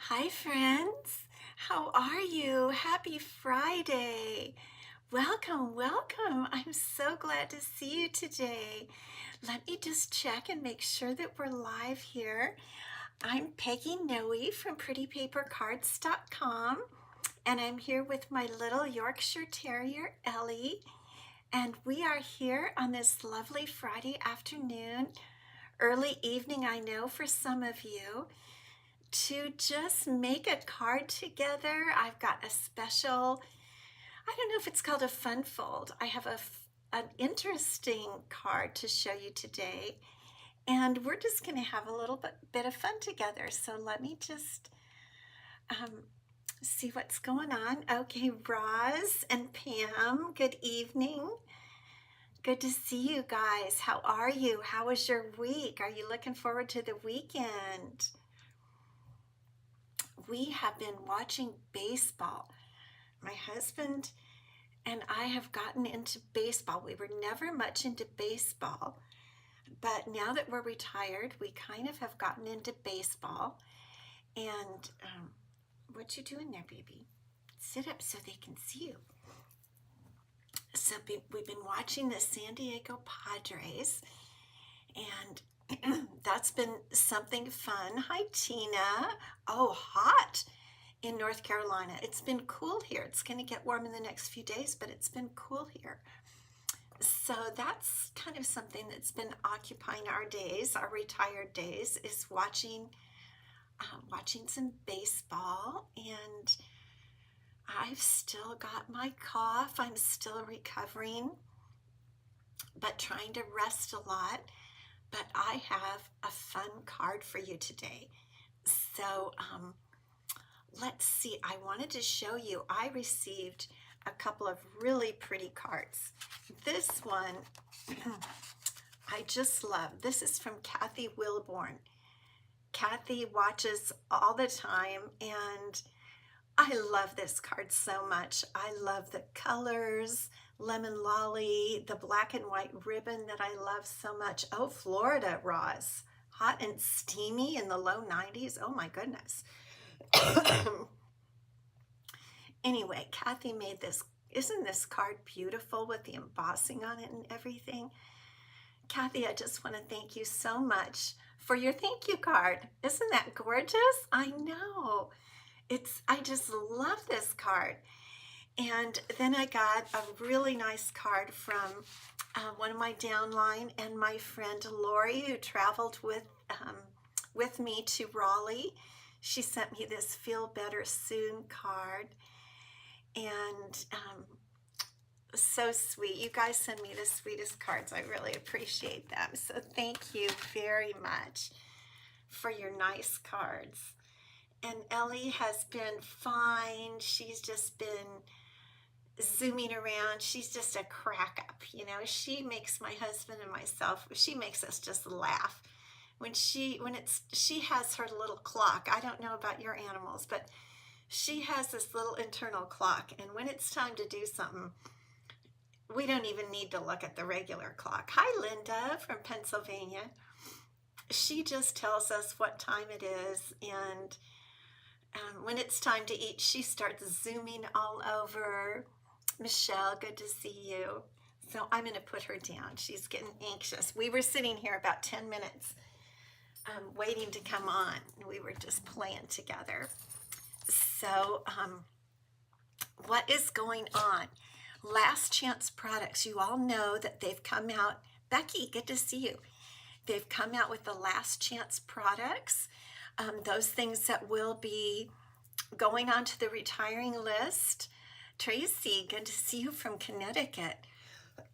Hi, friends. How are you? Happy Friday. Welcome, welcome. I'm so glad to see you today. Let me just check and make sure that we're live here. I'm Peggy Noe from prettypapercards.com, and I'm here with my little Yorkshire Terrier, Ellie. And we are here on this lovely Friday afternoon, early evening, I know, for some of you, to just make a card together. I've got a special, I don't know if it's called a fun fold. I have an interesting card to show you today, and we're just going to have a little bit of fun together. So let me just um, see what's going on. Okay, Roz and Pam, good evening. Good to see you guys. How are you? How was your week? Are you looking forward to the weekend? We have been watching baseball. My husband and I have gotten into baseball. We were never much into baseball, but now that we're retired, we kind of have gotten into baseball. And what you doing there, baby? Sit up so they can see you. So we've been watching the San Diego Padres, and that's been something fun. Hi, Tina. Oh, hot in North Carolina. It's been cool here. It's going to get warm in the next few days, but it's been cool here. So that's kind of something that's been occupying our days, our retired days, is watching some baseball. And I've still got my cough. I'm still recovering, but trying to rest a lot. But I have a fun card for you today. So let's see. I wanted to show you. I received a couple of really pretty cards. This one I just love. This is from Kathy Wilborn. Kathy watches all the time, and I love this card so much. I love the colors, lemon lolly, the black and white ribbon that I love so much. Oh, Florida, Roz. Hot and steamy in the low 90s. Oh my goodness. Anyway, Kathy made this. Isn't this card beautiful with the embossing on it and everything? Kathy, I just want to thank you so much for your thank you card. Isn't that gorgeous? I know. I just love this card. And then I got a really nice card from one of my downline and my friend Lori, who traveled with me to Raleigh. She sent me this Feel Better Soon card. And so sweet. You guys send me the sweetest cards. I really appreciate them. So thank you very much for your nice cards. And Ellie has been fine. She's just been zooming around. She's just a crack up. She makes my husband and myself, she makes us just laugh. She has her little clock. I don't know about your animals, but she has this little internal clock. And when it's time to do something, we don't even need to look at the regular clock. Hi, Linda from Pennsylvania. She just tells us what time it is, and when it's time to eat, she starts zooming all over. Michelle, good to see you. So I'm going to put her down. She's getting anxious. We were sitting here about 10 minutes waiting to come on. We were just playing together. So what is going on? Last Chance Products. You all know that they've come out. Becky, good to see you. They've come out with the Last Chance products. Those things that will be going onto the retiring list. Tracy, good to see you from Connecticut.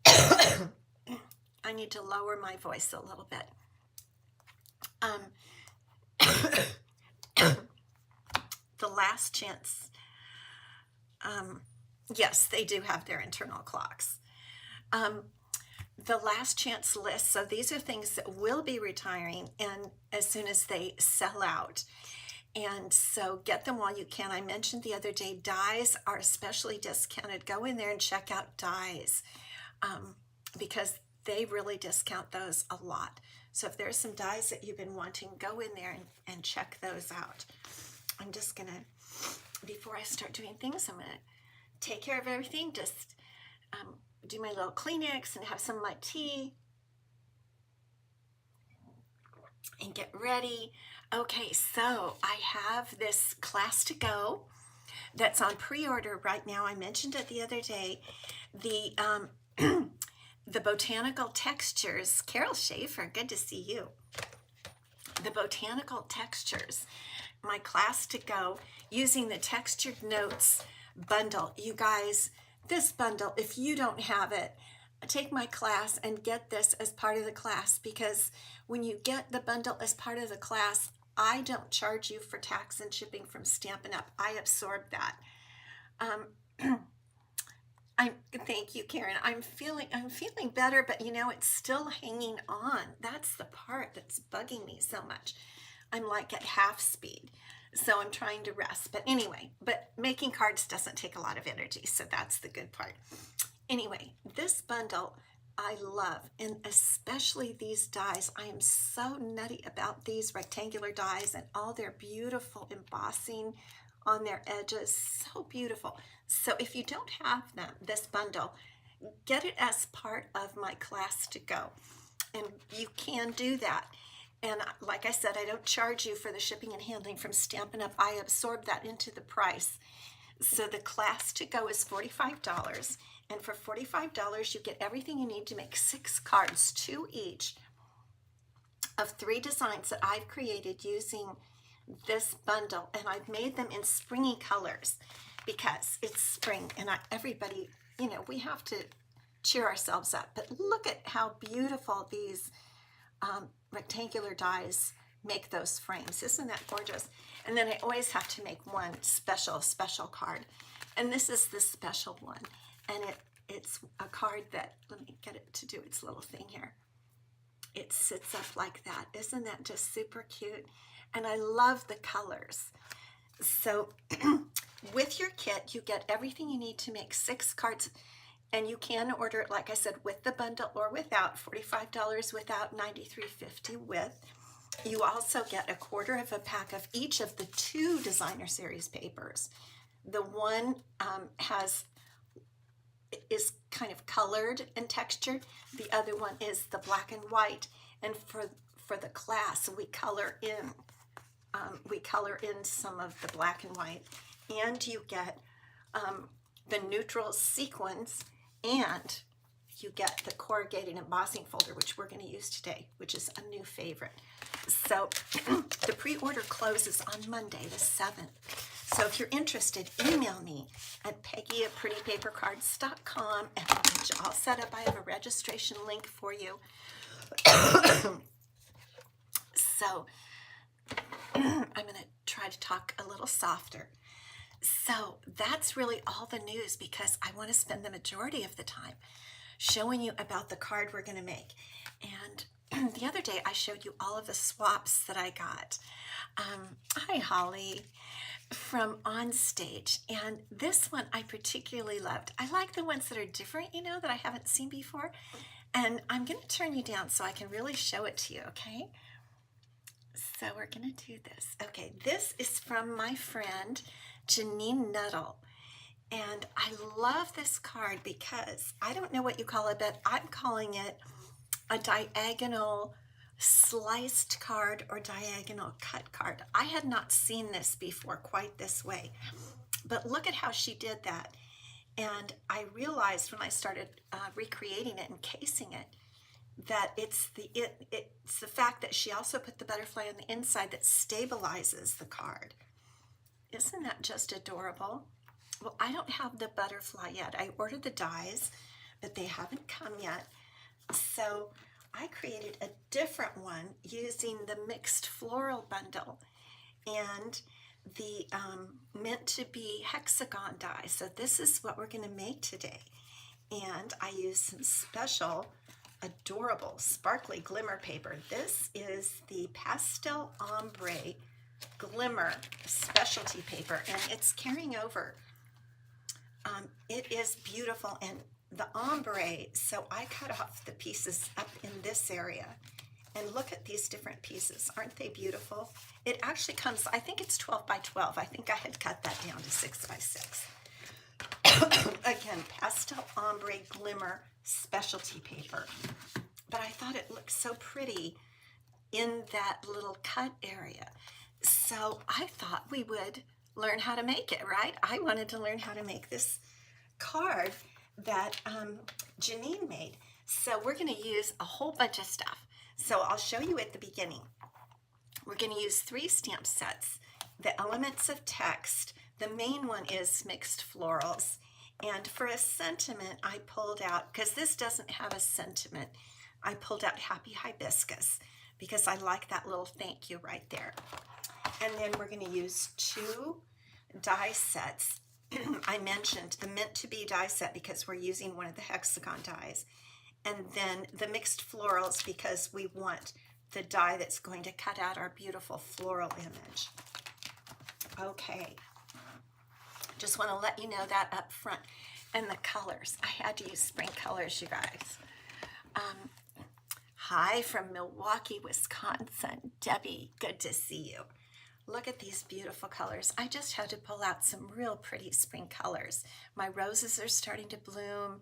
I need to lower my voice a little bit. The Last Chance. Yes, they do have their internal clocks. The Last Chance list. So these are things that will be retiring, and as soon as they sell out. And so get them while you can. I mentioned the other day, dies are especially discounted. Go in there and check out dies because they really discount those a lot. So if there's some dies that you've been wanting, go in there and check those out. I'm just gonna, before I start doing things, I'm gonna take care of everything, just do my little Kleenex and have some of my tea and get ready. Okay, so I have this class to go that's on pre-order right now. I mentioned it the other day. The the botanical textures. Carol Schaefer, good to see you. The botanical textures, my class to go using the Textured Notes bundle. You guys, this bundle, if you don't have it, take my class and get this as part of the class, because when you get the bundle as part of the class, I don't charge you for tax and shipping from Stampin' Up. I absorb that. Thank you, Karen. I'm feeling better, but you know, it's still hanging on. That's the part that's bugging me so much. I'm like at half speed, so I'm trying to rest. But anyway, but making cards doesn't take a lot of energy, so that's the good part. Anyway, this bundle I love, and especially these dies. I am so nutty about these rectangular dies and all their beautiful embossing on their edges. So beautiful. So if you don't have them, this bundle, get it as part of my class to go. And you can do that. And like I said, I don't charge you for the shipping and handling from Stampin' Up. I absorb that into the price. So the class to go is $45. And for $45, you get everything you need to make 6 cards, 2 each, of 3 designs that I've created using this bundle. And I've made them in springy colors because it's spring, and everybody, you know, we have to cheer ourselves up. But look at how beautiful these rectangular dies make those frames. Isn't that gorgeous? And then I always have to make one special card. And this is the special one. And it's a card that, let me get it to do its little thing here. It sits up like that. Isn't that just super cute? And I love the colors. So with your kit, you get everything you need to make 6 cards. And you can order it, like I said, with the bundle or without. $45 without, $93.50 with. You also get a quarter of a pack of each of the 2 designer series papers. The one is kind of colored and textured. The other one is the black and white. And for the class, we color in some of the black and white. And you get the neutral sequins, and you get the corrugated embossing folder, which we're going to use today, which is a new favorite. So the pre-order closes on Monday the 7th. So if you're interested, email me at Peggy@prettypapercards.com and I'll get you all set up. I have a registration link for you. So I'm going to try to talk a little softer. So that's really all the news, because I want to spend the majority of the time showing you about the card we're going to make. And the other day I showed you all of the swaps that I got. Hi, Holly, from Onstage. And this one I particularly loved. I like the ones that are different, you know, that I haven't seen before. And I'm going to turn you down so I can really show it to you, okay? So we're going to do this. Okay, this is from my friend Janine Nuttall. And I love this card because I don't know what you call it, but I'm calling it a diagonal sliced card or diagonal cut card. I had not seen this before quite this way, but look at how she did that. And I realized when I started recreating it and casing it, that it's the fact that she also put the butterfly on the inside that stabilizes the card. Isn't that just adorable? Well, I don't have the butterfly yet. I ordered the dies, but they haven't come yet. So I created a different one using the mixed floral bundle and the meant to be hexagon die. So this is what we're going to make today. And I used some special adorable sparkly glimmer paper. This is the pastel ombre glimmer specialty paper, and it's carrying over. It is beautiful, and the ombre, so I cut off the pieces up in this area And look at these different pieces. Aren't they beautiful? It actually comes, I think it's 12 by 12. I think I had cut that down to 6 by 6. Again, pastel ombre glimmer specialty paper. But I thought it looked so pretty in that little cut area. So I thought we would learn how to make it, right? I wanted to learn how to make this card that Janine made. So we're going to use a whole bunch of stuff. So I'll show you at the beginning. We're going to use 3 stamp sets. The elements of text, the main one is mixed florals. And for a sentiment, I pulled out, because this doesn't have a sentiment, I pulled out Happy Hibiscus because I like that little thank you right there. And then we're going to use 2 die sets. I mentioned the meant to be die set because we're using one of the hexagon dies. And then the mixed florals because we want the die that's going to cut out our beautiful floral image. Okay. Just want to let you know that up front. And the colors. I had to use spring colors, you guys. Hi from Milwaukee, Wisconsin. Debbie, good to see you. Look at these beautiful colors. I just had to pull out some real pretty spring colors. My roses are starting to bloom,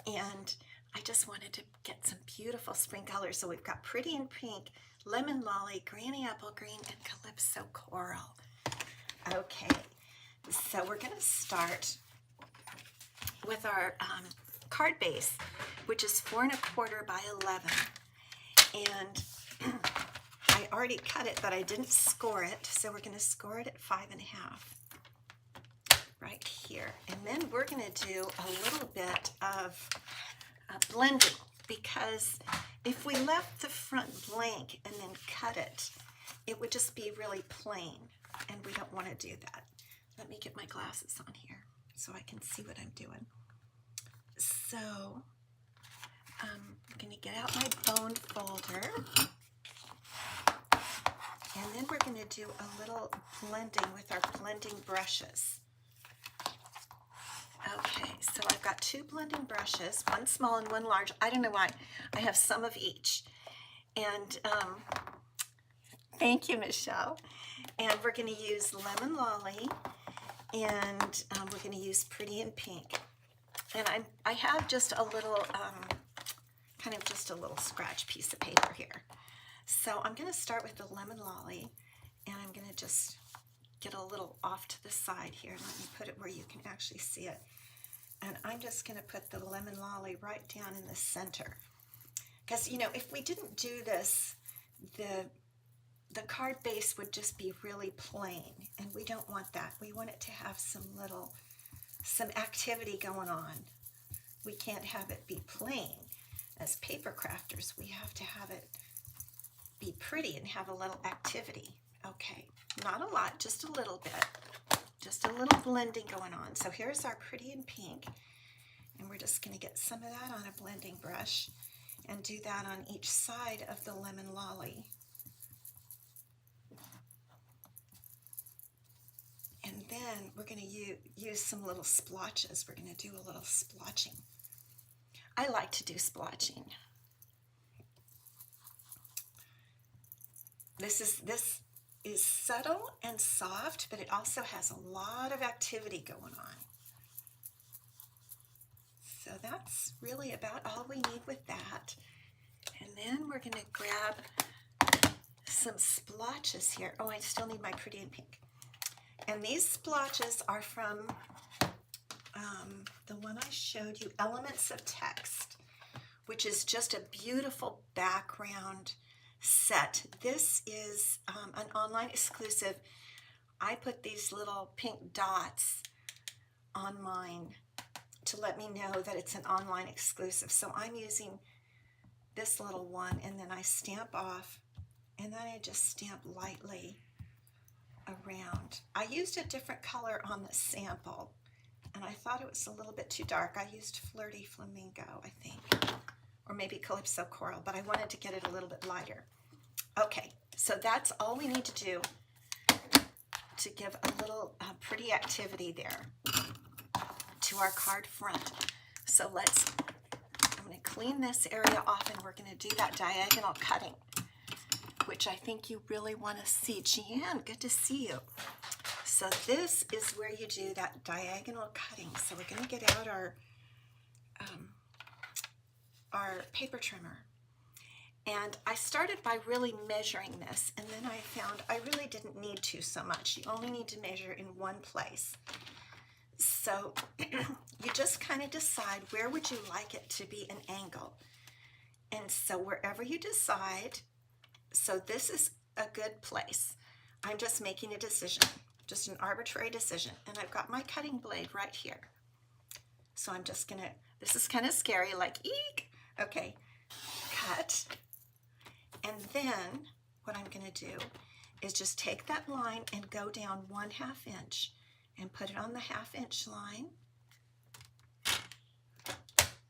and I just wanted to get some beautiful spring colors. So we've got Pretty in Pink, Lemon Lolly, Granny Apple Green, and Calypso Coral. Okay, so we're going to start with our card base, which is 4 1/4 by 11. And I already cut it, but I didn't score it. So we're going to score it at 5 1/2 right here. And then we're going to do a little bit of blending, because if we left the front blank and then cut it, it would just be really plain, and we don't want to do that. Let me get my glasses on here so I can see what I'm doing. So I'm going to get out my bone folder, and then we're going to do a little blending with our blending brushes. Okay, so I've got 2 blending brushes, one small and one large. I don't know why. I have some of each. And thank you, Michelle. And we're going to use Lemon Lolly, and we're going to use Pretty in Pink. And I have just a little, kind of just a little scratch piece of paper here. So I'm going to start with the Lemon Lolly, and I'm going to just get a little off to the side here. Let me put it where you can actually see it. And I'm just going to put the Lemon Lolly right down in the center. Because, you know, if we didn't do this, the card base would just be really plain, and we don't want that. We want it to have some activity going on. We can't have it be plain. As paper crafters, we have to have it be pretty and have a little activity. Okay, not a lot, just a little bit. Just a little blending going on. So here's our Pretty in Pink, and we're just going to get some of that on a blending brush and do that on each side of the Lemon Lolly. And then we're going to use some little splotches. We're going to do a little splotching. I like to do splotching. This is subtle and soft, but it also has a lot of activity going on. So that's really about all we need with that. And then we're going to grab some splotches here. Oh, I still need my Pretty in Pink. And these splotches are from the one I showed you, Elements of Text, which is just a beautiful background set. This is an online exclusive. I put these little pink dots on mine to let me know that it's an online exclusive. So I'm using this little one, and then I stamp off, and then I just stamp lightly around. I used a different color on the sample, and I thought it was a little bit too dark. I used Flirty Flamingo, I think, or maybe Calypso Coral, but I wanted to get it a little bit lighter. Okay, so that's all we need to do to give a little pretty activity there to our card front. So I'm going to clean this area off, and we're going to do that diagonal cutting, which I think you really want to see. Jeanne, good to see you. So this is where you do that diagonal cutting. So we're going to get out our paper trimmer. And I started by really measuring this, and then I found I really didn't need to so much. You only need to measure in one place. So you just kind of decide where would you like it to be an angle. And so wherever you decide, so this is a good place. I'm just making a decision, just an arbitrary decision. And I've got my cutting blade right here. So I'm just gonna, this is kind of scary, like, eek. Okay, cut. And then what I'm gonna do is just take that line and go down 1/2 inch and put it on the 1/2 inch line.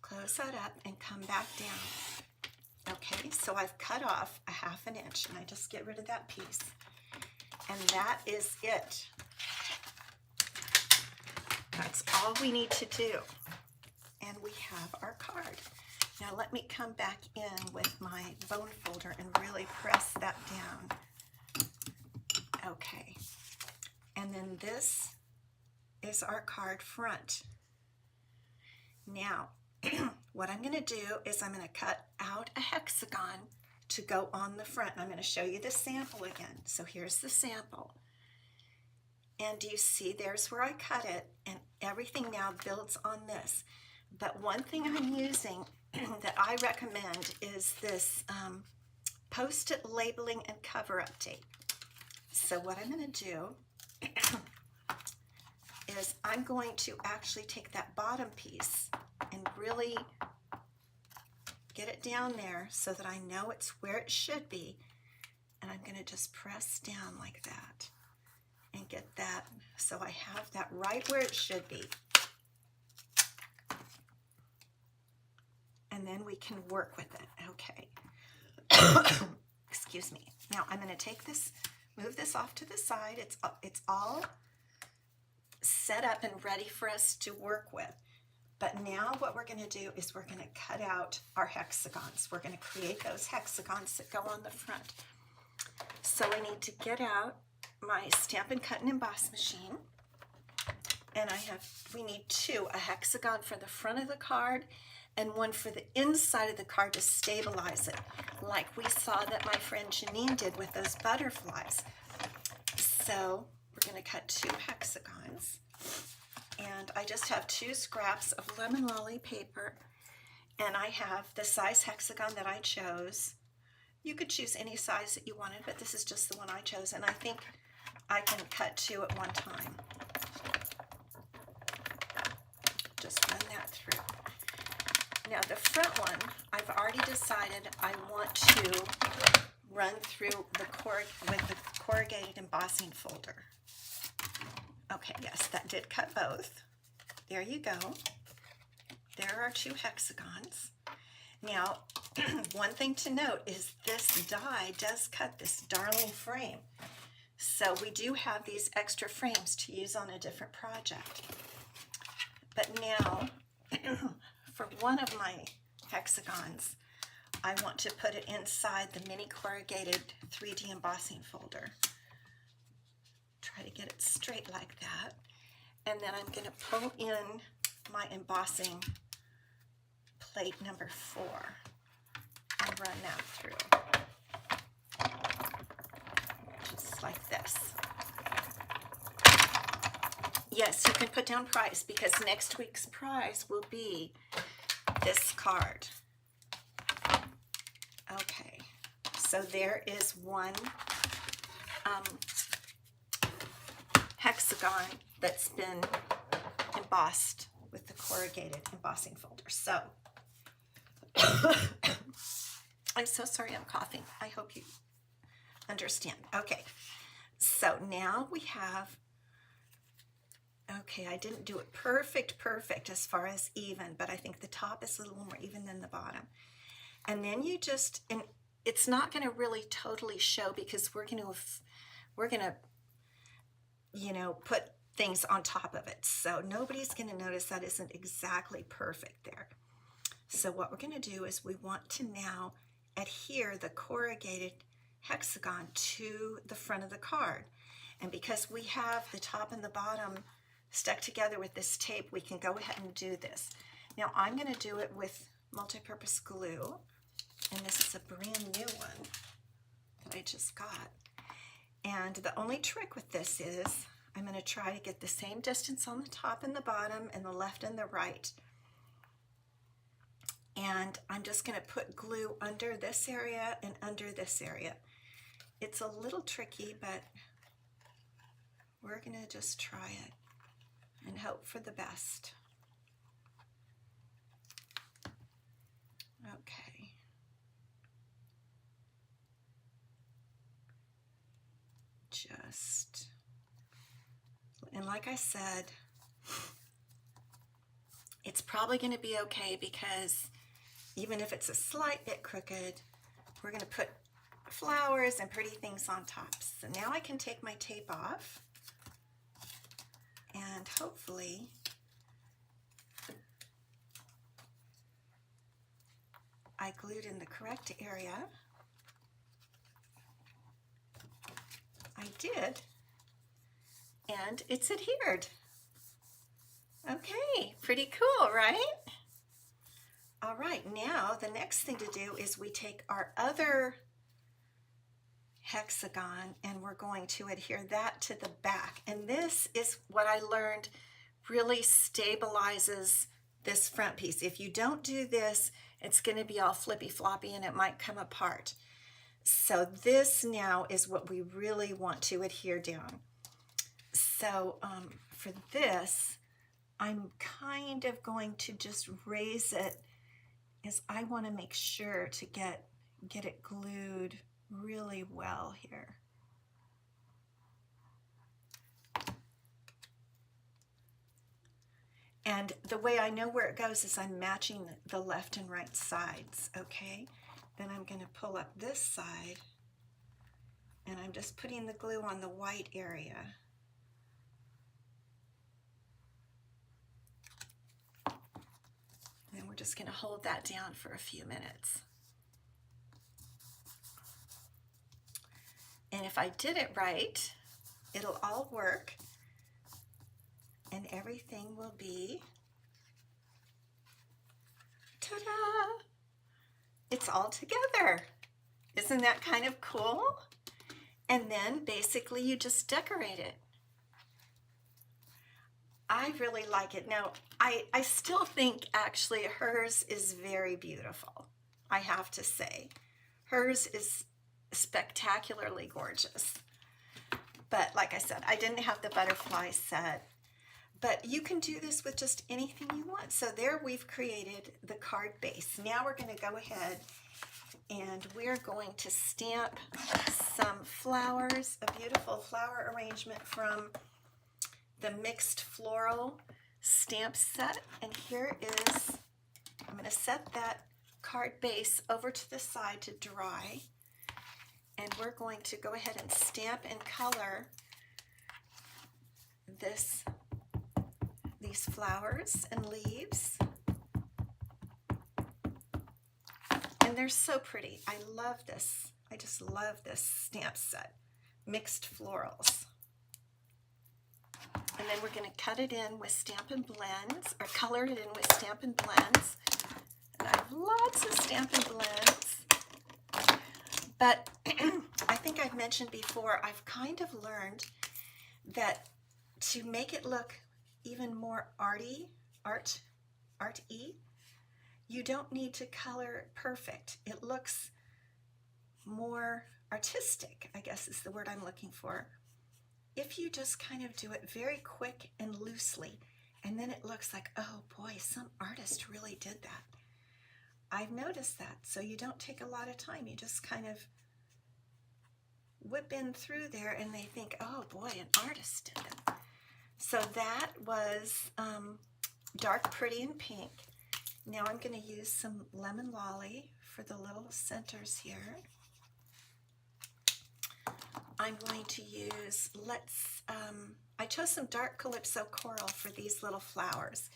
Close that up and come back down. Okay, so I've cut off 1/2 inch, and I just get rid of that piece. And that is it. That's all we need to do. And we have our card. Now let me come back in with my bone folder and really press that down. Okay. And then this is our card front. Now, what I'm going to do is I'm going to cut out a hexagon to go on the front. I'm going to show you the sample again. So here's the sample. And do you see there's where I cut it, and everything now builds on this. But one thing I'm using that I recommend is this Post-it labeling and cover-up tape. So what I'm going to do is I'm going to actually take that bottom piece and really get it down there so that I know it's where it should be. And I'm going to just press down like that and get that so I have that right where it should be. And then we can work with it. Okay. Excuse me. Now I'm going to take this, move this off to the side. It's all set up and ready for us to work with. But now what we're going to do is we're going to cut out our hexagons. We're going to create those hexagons that go on the front. So I need to get out my Stampin' Cut and Emboss machine. And we need two, a hexagon for the front of the card and one for the inside of the card to stabilize it, like we saw that my friend Janine did with those butterflies. So we're going to cut two hexagons, and I just have 2 scraps of lemon lolly paper, and I have the size hexagon that I chose. You could choose any size that you wanted, but this is just the one I chose, and I think I can cut 2 at one time. Just run that through. Now the front one, I've already decided I want to run through with the corrugated embossing folder. Okay, yes, that did cut both. There you go. There are 2 hexagons. Now, one thing to note is this die does cut this darling frame. So we do have these extra frames to use on a different project. But now, for one of my hexagons, I want to put it inside the mini corrugated 3D embossing folder. Try to get it straight like that. And then I'm going to pull in my embossing plate number 4 and run that through. Just like this. Yes, you can put down price because next week's prize will be this card. Okay, so there is one hexagon that's been embossed with the corrugated embossing folder. So, I'm so sorry I'm coughing. I hope you understand. Okay, so now we have, okay, I didn't do it perfect as far as even, but I think the top is a little more even than the bottom. And then you just, and it's not going to really totally show because we're going to, you know, put things on top of it. So nobody's going to notice that isn't exactly perfect there. So what we're going to do is we want to now adhere the corrugated hexagon to the front of the card. And because we have the top and the bottom stuck together with this tape, we can go ahead and do this. Now I'm going to do it with multi-purpose glue, and this is a brand new one that I just got. And the only trick with this is I'm going to try to get the same distance on the top and the bottom and the left and the right. And I'm just going to put glue under this area and under this area. It's a little tricky, but we're going to just try it and hope for the best. Okay. And like I said, it's probably going to be okay, because even if it's a slight bit crooked, we're going to put flowers and pretty things on top. So now I can take my tape off, and hopefully I glued in the correct area. I did, and it's adhered. Okay, pretty cool, right? All right, now the next thing to do is we take our other hexagon and we're going to adhere that to the back. And this is what I learned really stabilizes this front piece. If you don't do this, it's going to be all flippy floppy and it might come apart. So this now is what we really want to adhere down. So for this, I'm kind of going to just raise it, as I want to make sure to get it glued really well here. And the way I know where it goes is I'm matching the left and right sides, okay? Then I'm going to pull up this side, and I'm just putting the glue on the white area. And we're just going to hold that down for a few minutes. And if I did it right, it'll all work, and everything will be, ta-da! It's all together. Isn't that kind of cool? And then basically you just decorate it. I really like it. Now, I still think actually hers is very beautiful, I have to say. Hers is spectacularly gorgeous. But like I said, I didn't have the butterfly set. But you can do this with just anything you want. So there we've created the card base. Now we're going to go ahead and we're going to stamp some flowers, a beautiful flower arrangement from the Mixed Floral stamp set. And here is, I'm going to set that card base over to the side to dry. And we're going to go ahead and stamp and color these flowers and leaves. And they're so pretty. I love this. I just love this stamp set, Mixed Florals. And then we're going to cut it in with Stampin' Blends, or color it in with Stampin' Blends. And I have lots of Stampin' Blends. But I think I've mentioned before, I've kind of learned that to make it look even more arty, you don't need to color perfect. It looks more artistic, I guess is the word I'm looking for, if you just kind of do it very quick and loosely, and then it looks like, oh boy, some artist really did that. I've noticed that. So you don't take a lot of time. You just kind of whip in through there and they think, oh boy, an artist did it. So that was Dark Pretty and Pink. Now I'm going to use some Lemon Lolly for the little centers here. I'm going to use, I chose some dark Calypso Coral for these little flowers.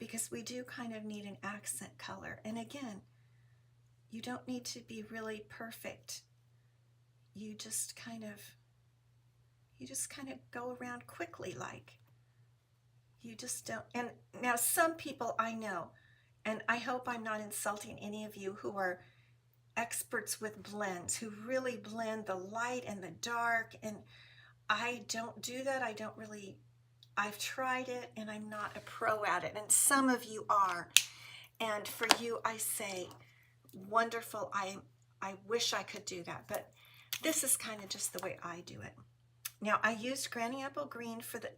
because we do kind of need an accent color. And again, you don't need to be really perfect. You just kind of go around quickly, like you just don't. And now some people I know, and I hope I'm not insulting any of you who are experts with blends, who really blend the light and the dark, and I don't do that. I've tried it and I'm not a pro at it, and some of you are. And for you, I say, wonderful. I wish I could do that, but this is kind of just the way I do it. Now, I used Granny Apple Green for the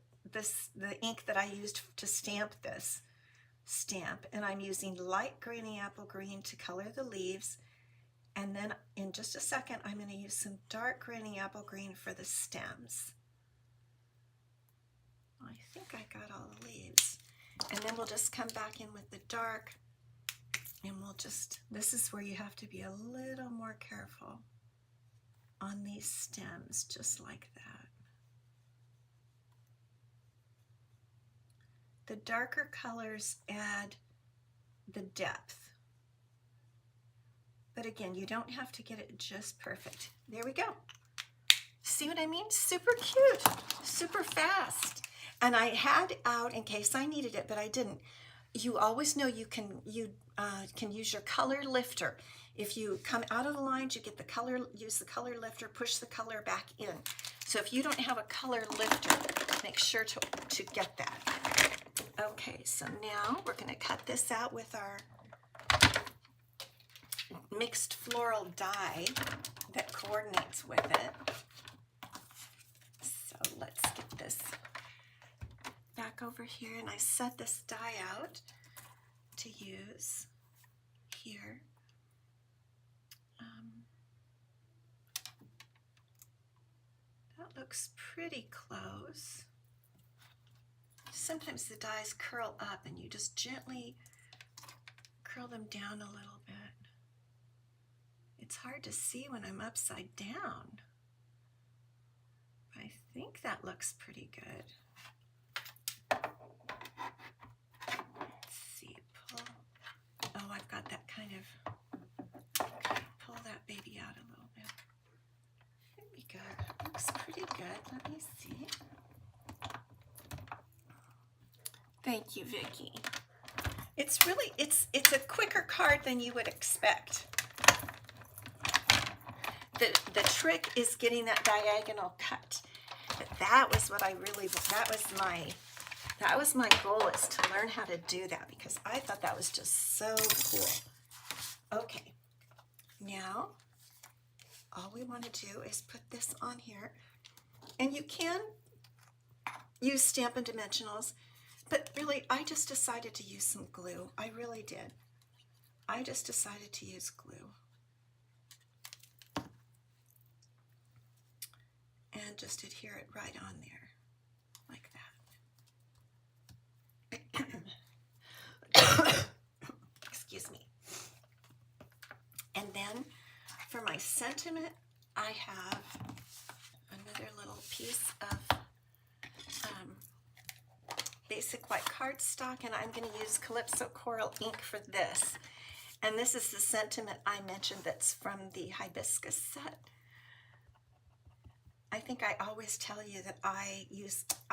ink that I used to stamp this stamp, and I'm using light Granny Apple Green to color the leaves. And then in just a second, I'm going to use some dark Granny Apple Green for the stems. I think I got all the leaves. And then we'll just come back in with the dark, and this is where you have to be a little more careful on these stems, just like that. The darker colors add the depth. But again, you don't have to get it just perfect. There we go. See what I mean? Super cute, super fast. And I had out in case I needed it, but I didn't. You always know you can use your color lifter. If you come out of the lines, you get the color, use the color lifter, push the color back in. So if you don't have a color lifter, make sure to get that. Okay, so now we're going to cut this out with our mixed floral dye that coordinates with it. So let's get this back over here, and I set this dye out to use here. That looks pretty close. Sometimes the dyes curl up and you just gently curl them down a little bit. It's hard to see when I'm upside down. I think that looks pretty good. Let's see, oh, I've got that kind of, pull that baby out a little bit. There we go, looks pretty good. Let me see. Thank you, Vicki. It's really, it's a quicker card than you would expect. The trick is getting that diagonal cut. But that was what I really, that was my goal, is to learn how to do that, because I thought that was just so cool. Okay, now all we want to do is put this on here, and you can use Stampin' Dimensionals, but really I just decided to use some glue. I really did. I just decided to use glue. And just adhere it right on there, like that. Excuse me. And then for my sentiment, I have another little piece of basic white cardstock, and I'm going to use Calypso Coral ink for this. And this is the sentiment I mentioned that's from the Hibiscus set. I think I always tell you that I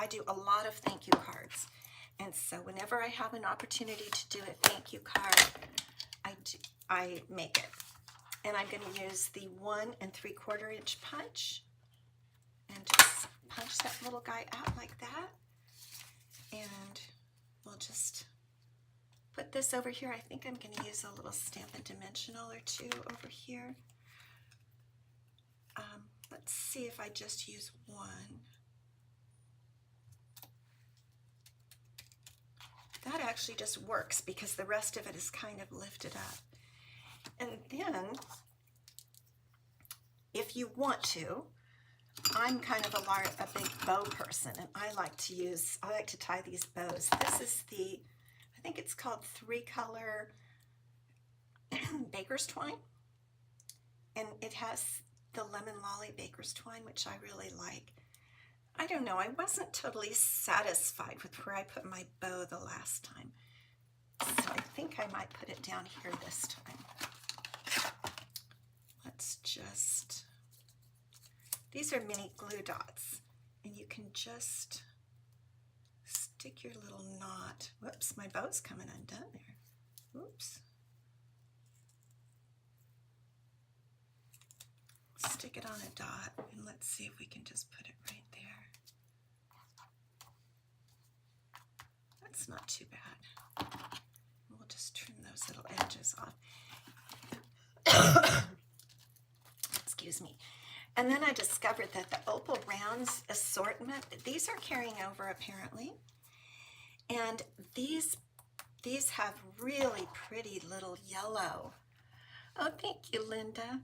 do a lot of thank you cards. And so whenever I have an opportunity to do a thank you card, I make it. And I'm going to use the 1 3/4 inch punch and just punch that little guy out like that. And we'll just put this over here. I think I'm going to use a little Stampin' Dimensional or two over here. Let's see if I just use one. That actually just works because the rest of it is kind of lifted up. And then, if you want to, I'm kind of a big bow person, and I like to tie these bows. This is I think it's called 3-color baker's twine, and it has the lemon lolly baker's twine, which I really like. I don't know, I wasn't totally satisfied with where I put my bow the last time, So I think I might put it down here this time. Let's just, these are mini glue dots, and you can just stick your little knot. Whoops, my bow's coming undone there. Oops. Stick it on a dot, and let's see if we can just put it right there. That's not too bad. We'll just trim those little edges off. Excuse me. And then I discovered that the Opal Rounds assortment, these are carrying over apparently. And these have really pretty little yellow. Oh, thank you, Linda.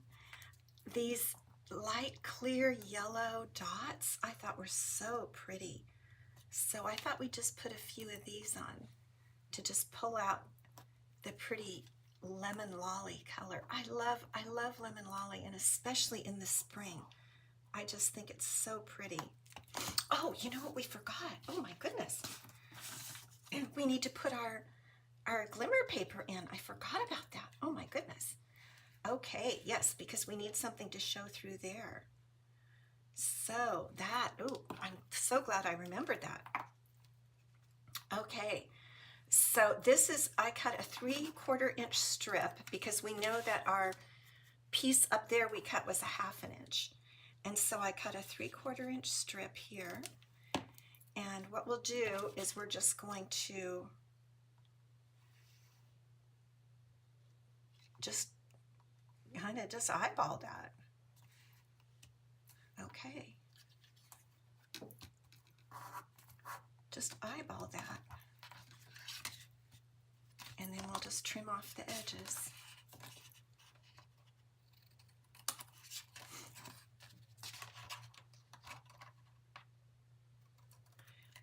These light clear yellow dots I thought were so pretty. So I thought we'd just put a few of these on to just pull out the pretty lemon lolly color. I love lemon lolly, and especially in the spring. I just think it's so pretty. Oh, you know what we forgot? Oh my goodness. And we need to put our glimmer paper in. I forgot about that. Oh my goodness. Okay, yes, because we need something to show through there. So that, oh, I'm so glad I remembered that. Okay, so this is, I cut a 3/4 inch strip because we know that our piece up there we cut was a 1/2 inch. And so I cut a 3/4 inch strip here. And what we'll do is we're just going to just kind of just eyeball that. Okay. Just eyeball that. And then we'll just trim off the edges.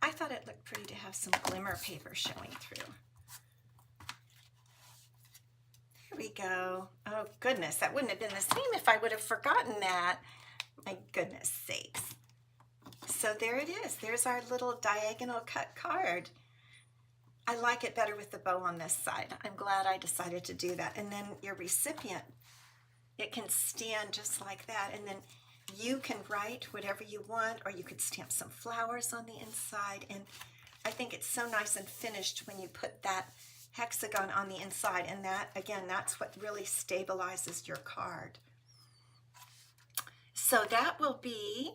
I thought it looked pretty to have some glimmer paper showing through. Here we go. Oh goodness, that wouldn't have been the same if I would have forgotten that. My goodness sakes. So there it is. There's our little diagonal cut card. I like it better with the bow on this side. I'm glad I decided to do that. And then your recipient, it can stand just like that. And then you can write whatever you want, or you could stamp some flowers on the inside. And I think it's so nice and finished when you put that hexagon on the inside. And that, again, that's what really stabilizes your card. So that will be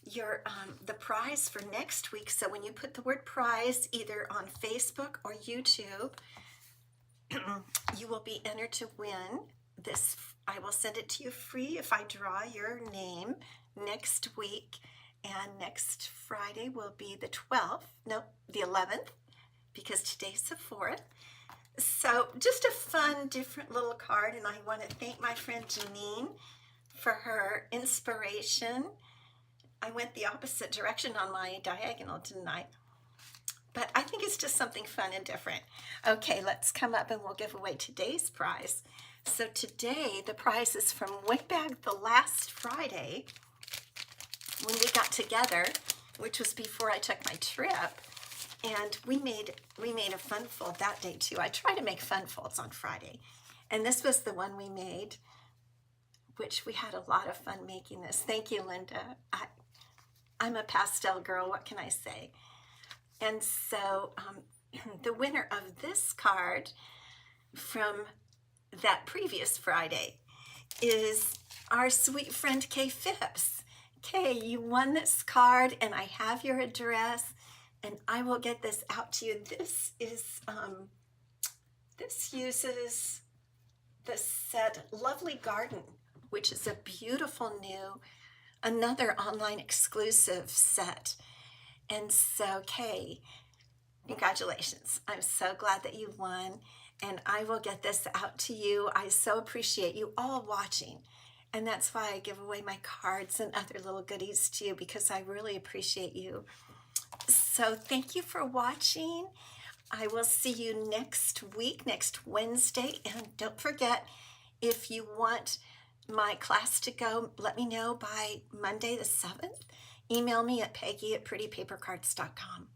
your the prize for next week. So when you put the word prize either on Facebook or YouTube, you will be entered to win this. I will send it to you free if I draw your name next week. And next Friday will be the 12th, no, the 11th, because today's the 4th. So just a fun, different little card. And I want to thank my friend Janine for her inspiration. I went the opposite direction on my diagonal, didn't I? But I think it's just something fun and different. Okay, let's come up and we'll give away today's prize. So today, the prize is from way back the last Friday when we got together, which was before I took my trip. And we made a fun fold that day too. I try to make fun folds on Friday. And this was the one we made, which we had a lot of fun making this. Thank you, Linda. I'm a pastel girl, what can I say? And so the winner of this card from that previous Friday is our sweet friend Kay Phipps. Kay, you won this card, and I have your address, and I will get this out to you. This is this uses the set Lovely Garden, which is a beautiful new, another online exclusive set. And so, Kay, congratulations. I'm so glad that you won, and I will get this out to you. I so appreciate you all watching, and that's why I give away my cards and other little goodies to you, because I really appreciate you. So thank you for watching. I will see you next week, next Wednesday, and don't forget, if you want my class to go, let me know by Monday the 7th. Email me at Peggy@prettypapercards.com.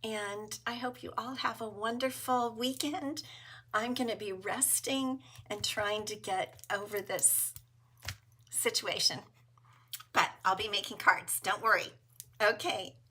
and I hope you all have a wonderful weekend. I'm going to be resting and trying to get over this situation, but I'll be making cards. Don't worry. Okay.